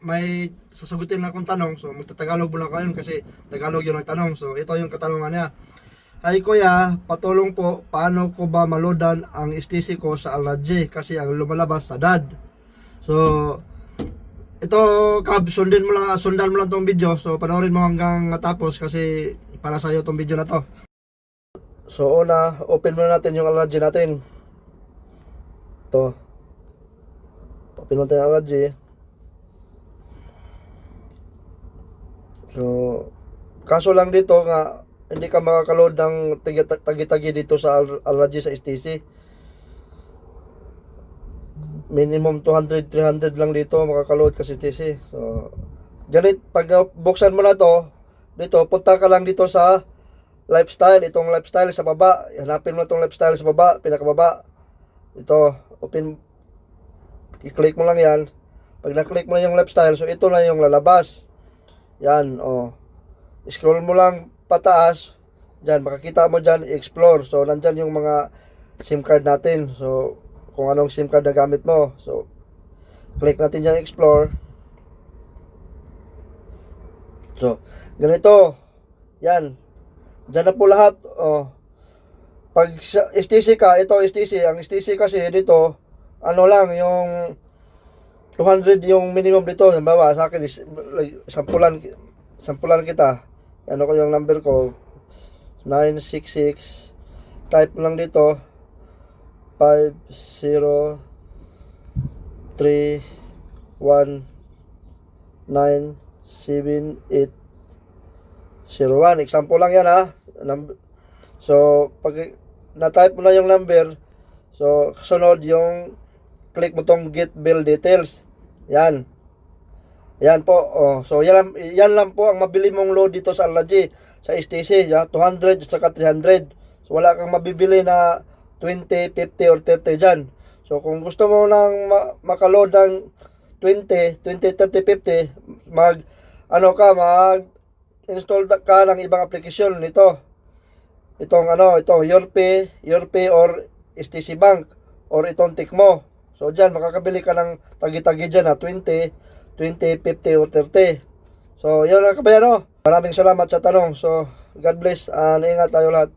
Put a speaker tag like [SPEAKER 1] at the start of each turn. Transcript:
[SPEAKER 1] may sasagutin na akong tanong. So magtatagalog muna ko yun kasi Tagalog yun ang tanong. So ito yung katanungan niya. Hi kuya, patulong po, paano ko ba maloadan ang STC ko sa Alradje kasi ang lumalabas sa DAD. So ito Kab, sundan mo lang tong video. So panoorin mo hanggang matapos kasi para sa iyo tong video na to. So una, open muna natin yung Alradje natin. Ito. Open natin yung Alradje. So kaso lang dito nga hindi ka makakaload ng tagi-tagi dito sa Alradje sa STC. Minimum 200, 300 lang dito makakaload kasi STC. So, ganit, pag buksan mo na to, dito, punta ka lang dito sa lifestyle. Itong lifestyle sa baba. Hanapin mo itong lifestyle sa baba, pinakababa. Ito, open, i-click mo lang yan. Pag na-click mo na yung lifestyle, so ito na yung lalabas. Yan, oh. Scroll mo lang pataas, dyan, makakita mo dyan, explore. So, nandyan yung mga SIM card natin. So, kung anong SIM card na gamit mo. So, click natin dyan, explore. So, ganito. Yan. Dyan na po lahat. Oh. Pag STC ka, ito STC. Ang STC kasi dito, ano lang, yung 200 yung minimum dito. Halimbawa, sa akin, sampulan kita. Ano ko yung number ko 966, type lang dito 503197801. Example lang yan ha. So pag na-type mo na yung number, so kasunod yung click mo tong get bill details. Yan. Yan po, oh. So yan lang po ang mabili mong load dito sa Alradje, sa STC, ya, 200 at saka 300. So wala kang mabibili na 20, 50 or 30 dyan. So kung gusto mo nang makaload ng 20, 30, 50, mag-install ka ng ibang application nito. Itong Yorpay or STC Bank or itong Tikmo. So dyan makakabili ka ng tagi-tagi dyan na 20, 50 or 30. So, yun lang kabayan. Maraming salamat sa tanong. So, God bless. Ingat tayo lahat.